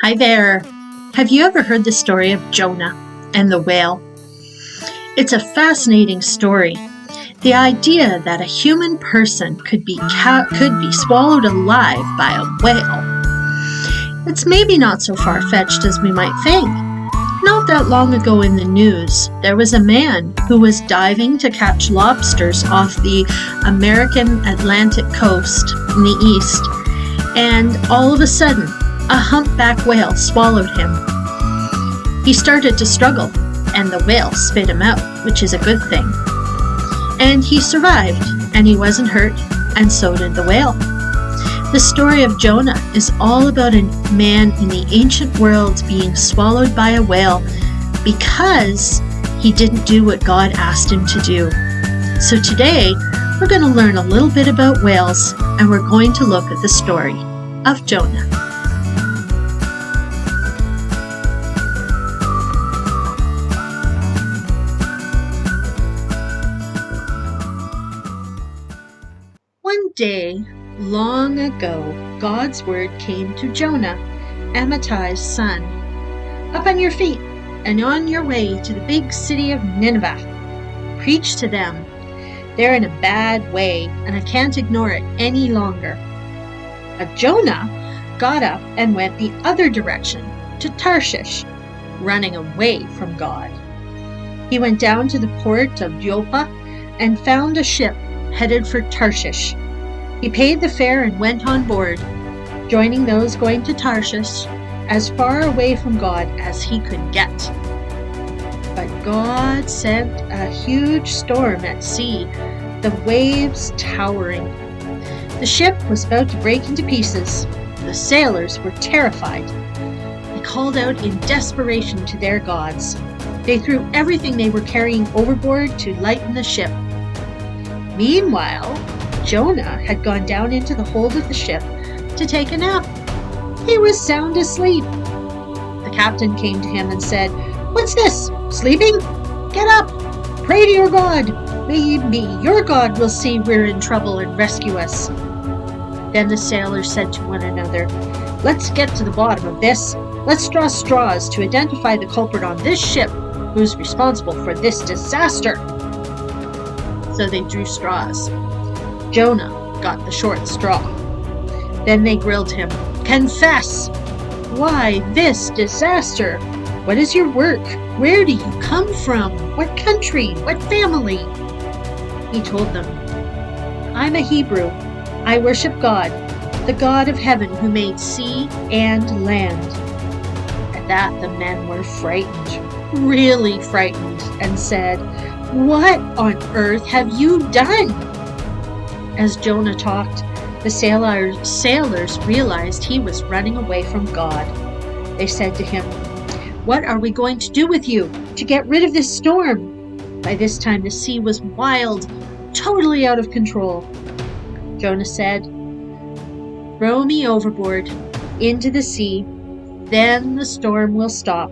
Hi there. Have you ever heard the story of Jonah and the whale? It's a fascinating story. The idea that a human person could be swallowed alive by a whale. It's maybe not so far-fetched as we might think. Not that long ago in the news, there was a man who was diving to catch lobsters off the American Atlantic coast in the east, and all of a sudden, a humpback whale swallowed him. He started to struggle, and the whale spit him out, which is a good thing. And he survived, and he wasn't hurt, and so did the whale. The story of Jonah is all about a man in the ancient world being swallowed by a whale because he didn't do what God asked him to do. So today, we're going to learn a little bit about whales, and we're going to look at the story of Jonah. One day, long ago, God's word came to Jonah, Amittai's son. Up on your feet and on your way to the big city of Nineveh. Preach to them. They're in a bad way, and I can't ignore it any longer. But Jonah got up and went the other direction, to Tarshish, running away from God. He went down to the port of Joppa and found a ship headed for Tarshish. He paid the fare and went on board, joining those going to Tarshish as far away from God as he could get. But God sent a huge storm at sea, the waves towering. The ship was about to break into pieces. The sailors were terrified. They called out in desperation to their gods. They threw everything they were carrying overboard to lighten the ship. Meanwhile, Jonah had gone down into the hold of the ship to take a nap. He was sound asleep. The captain came to him and said, "What's this? Sleeping? Get up! Pray to your God. Maybe your God will see we're in trouble and rescue us." Then the sailors said to one another, "Let's get to the bottom of this. Let's draw straws to identify the culprit on this ship who's responsible for this disaster." So they drew straws. Jonah got the short straw. Then they grilled him. "Confess! Why this disaster? What is your work? Where do you come from? What country? What family?" He told them, "I'm a Hebrew. I worship God, the God of heaven who made sea and land." At that the men were frightened, really frightened, and said, "What on earth have you done?" As Jonah talked, the sailors realized he was running away from God. They said to him, "What are we going to do with you to get rid of this storm?" By this time the sea was wild, totally out of control. Jonah said, "Throw me overboard, into the sea, then the storm will stop.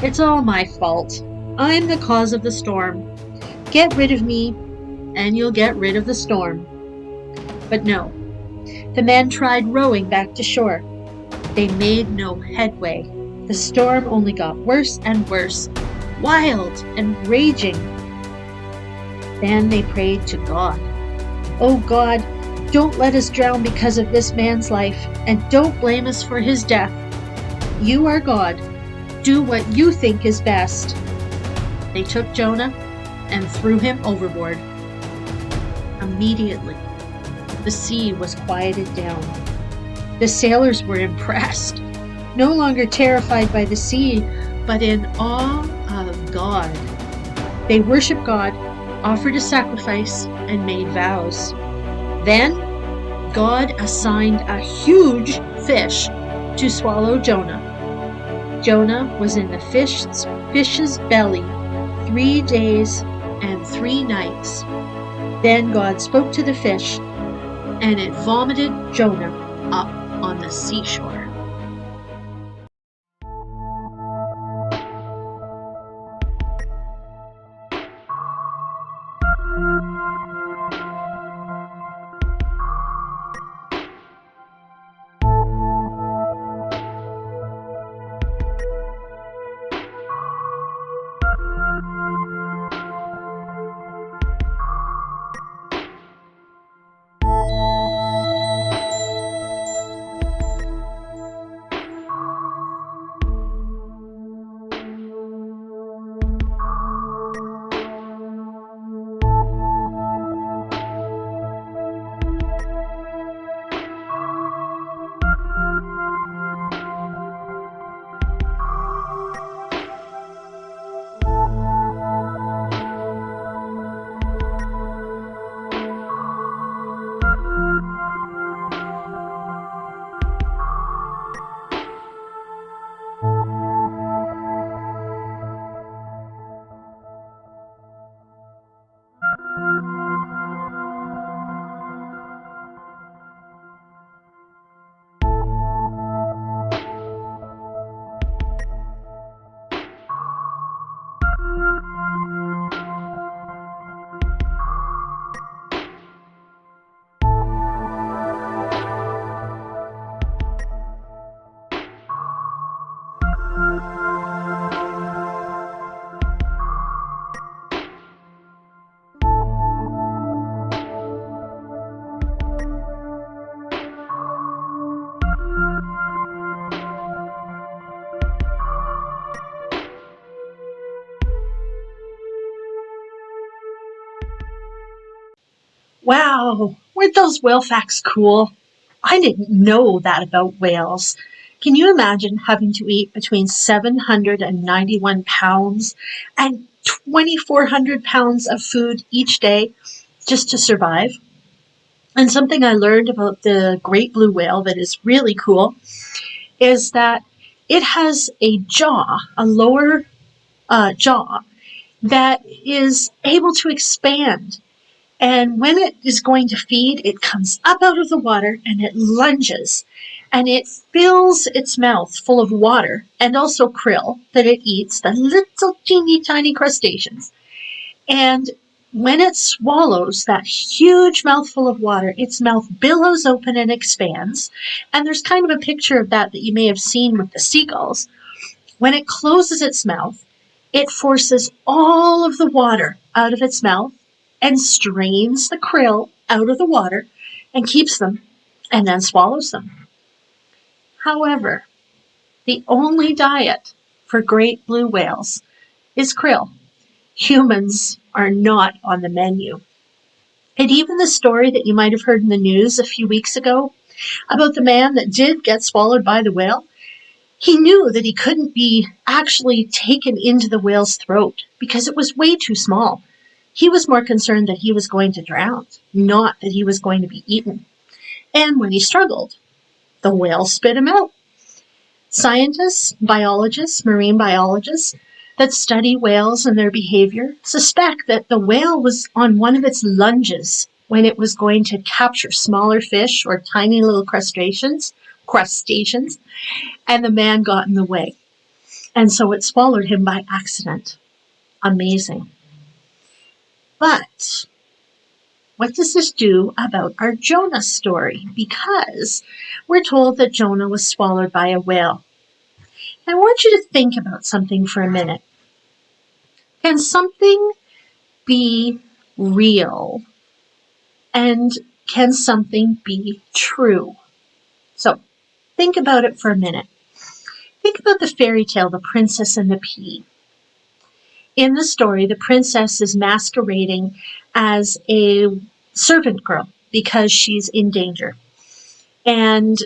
It's all my fault. I'm the cause of the storm. Get rid of me, and you'll get rid of the storm." But no, the men tried rowing back to shore. They made no headway. The storm only got worse and worse, wild and raging. Then they prayed to God. "Oh God, don't let us drown because of this man's life, and don't blame us for his death. You are God. Do what you think is best." They took Jonah and threw him overboard. Immediately, the sea was quieted down. The sailors were impressed, no longer terrified by the sea, but in awe of God. They worshiped God, offered a sacrifice, and made vows. Then, God assigned a huge fish to swallow Jonah. Jonah was in the fish's belly 3 days and 3 nights. Then God spoke to the fish, and it vomited Jonah up on the seashore. Wow, weren't those whale facts cool? I didn't know that about whales. Can you imagine having to eat between 791 pounds and 2,400 pounds of food each day just to survive? And something I learned about the great blue whale that is really cool is that it has a jaw, a lower jaw, that is able to expand. And when it is going to feed, it comes up out of the water and it lunges. And it fills its mouth full of water and also krill that it eats, the little teeny tiny crustaceans. And when it swallows that huge mouthful of water, its mouth billows open and expands. And there's kind of a picture of that you may have seen with the seagulls. When it closes its mouth, it forces all of the water out of its mouth and strains the krill out of the water and keeps them and then swallows them. However, the only diet for great blue whales is krill. Humans are not on the menu. And even the story that you might have heard in the news a few weeks ago about the man that did get swallowed by the whale, he knew that he couldn't be actually taken into the whale's throat because it was way too small. He was more concerned that he was going to drown, not that he was going to be eaten. And when he struggled, the whale spit him out. Scientists, biologists, marine biologists that study whales and their behavior suspect that the whale was on one of its lunges when it was going to capture smaller fish or tiny little crustaceans, and the man got in the way. And so it swallowed him by accident. Amazing. But what does this do about our Jonah story? Because we're told that Jonah was swallowed by a whale. I want you to think about something for a minute. Can something be real? And can something be true? So think about it for a minute. Think about the fairy tale, The Princess and the Pea. In the story, the princess is masquerading as a servant girl because she's in danger. And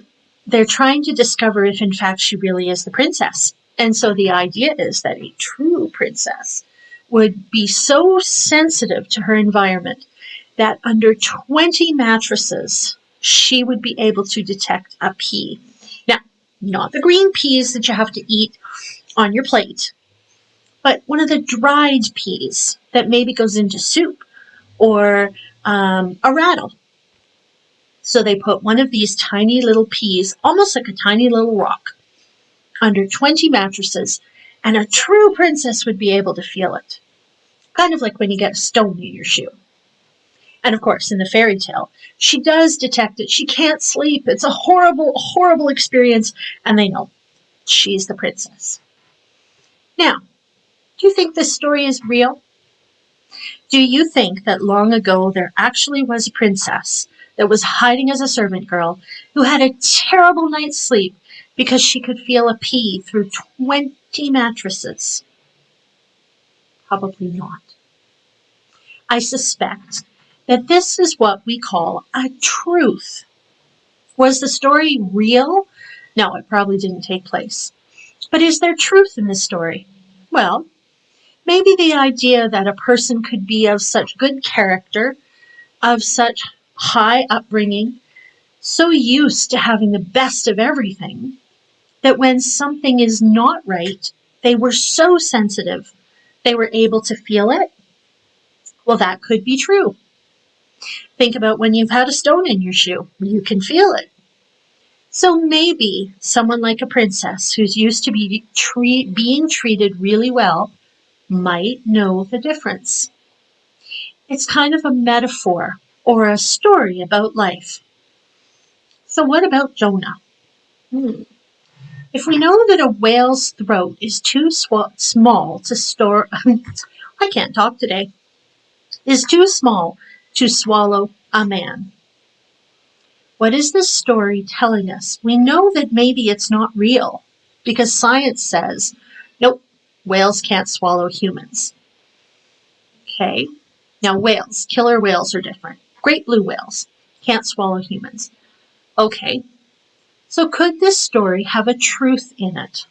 they're trying to discover if, in fact, she really is the princess. And so the idea is that a true princess would be so sensitive to her environment that under 20 mattresses, she would be able to detect a pea. Now, not the green peas that you have to eat on your plate, but one of the dried peas that maybe goes into soup or a rattle. So they put one of these tiny little peas, almost like a tiny little rock, under 20 mattresses, and a true princess would be able to feel it. Kind of like when you get a stone in your shoe. And of course, in the fairy tale, she does detect it. She can't sleep. It's a horrible, horrible experience, and they know she's the princess. Now, do you think this story is real? Do you think that long ago there actually was a princess that was hiding as a servant girl who had a terrible night's sleep because she could feel a pea through 20 mattresses? Probably not. I suspect that this is what we call a truth. Was the story real? No, it probably didn't take place. But is there truth in this story? Well, maybe the idea that a person could be of such good character, of such high upbringing, so used to having the best of everything, that when something is not right, they were so sensitive, they were able to feel it. Well, that could be true. Think about when you've had a stone in your shoe. You can feel it. So maybe someone like a princess who's used to being treated really well might know the difference. It's kind of a metaphor or a story about life. So what about Jonah? If we know that a whale's throat is too small to store, I can't talk today, is too small to swallow a man. What is this story telling us? We know that maybe it's not real because science says, nope, whales can't swallow humans. Okay, now whales, killer whales are different. Great blue whales. Can't swallow humans. Okay, so could this story have a truth in it?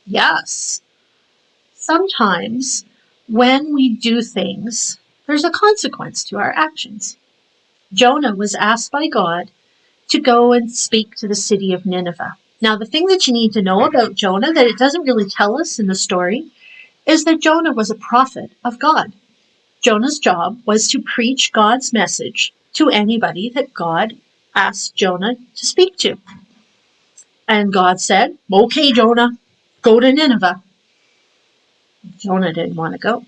Yes. Sometimes when we do things, there's a consequence to our actions. Jonah was asked by God to go and speak to the city of Nineveh. Now, the thing that you need to know about Jonah that it doesn't really tell us in the story is that Jonah was a prophet of God. Jonah's job was to preach God's message to anybody that God asked Jonah to speak to. And God said, okay, Jonah, go to Nineveh. Jonah didn't want to go.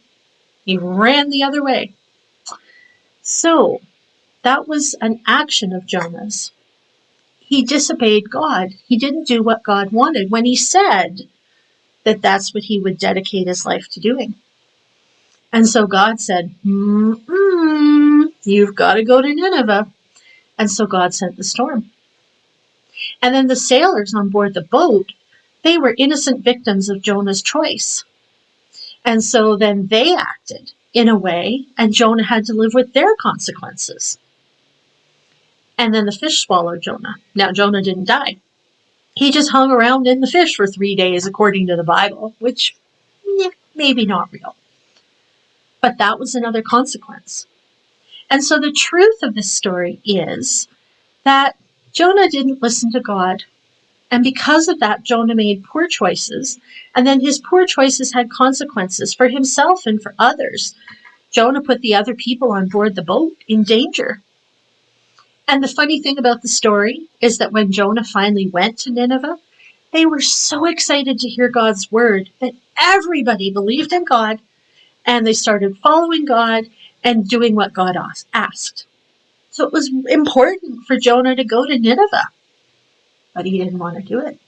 He ran the other way. So that was an action of Jonah's. He disobeyed God. He didn't do what God wanted when he said that that's what he would dedicate his life to doing. And so God said, you've got to go to Nineveh. And so God sent the storm. And then the sailors on board the boat, they were innocent victims of Jonah's choice. And so then they acted in a way, and Jonah had to live with their consequences. And then the fish swallowed Jonah. Now, Jonah didn't die. He just hung around in the fish for 3 days, according to the Bible, which maybe not real. But that was another consequence. And so the truth of this story is that Jonah didn't listen to God. And because of that, Jonah made poor choices. And then his poor choices had consequences for himself and for others. Jonah put the other people on board the boat in danger. And the funny thing about the story is that when Jonah finally went to Nineveh, they were so excited to hear God's word that everybody believed in God and they started following God and doing what God asked. So it was important for Jonah to go to Nineveh, but he didn't want to do it.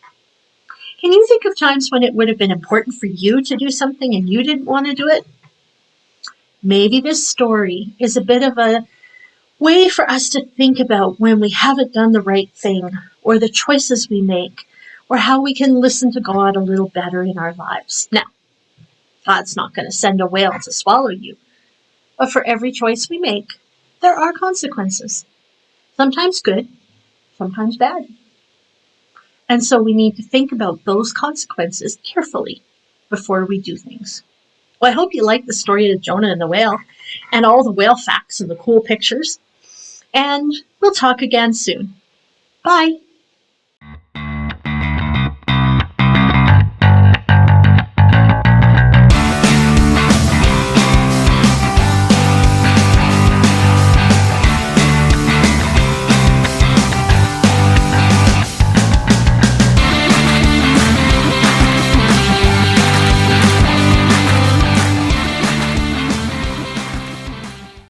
Can you think of times when it would have been important for you to do something and you didn't want to do it? Maybe this story is a bit of a way for us to think about when we haven't done the right thing, or the choices we make, or how we can listen to God a little better in our lives. Now, God's not going to send a whale to swallow you, but for every choice we make, there are consequences. Sometimes good, sometimes bad. And so we need to think about those consequences carefully before we do things. Well, I hope you like the story of Jonah and the whale, and all the whale facts and the cool pictures. And we'll talk again soon. Bye.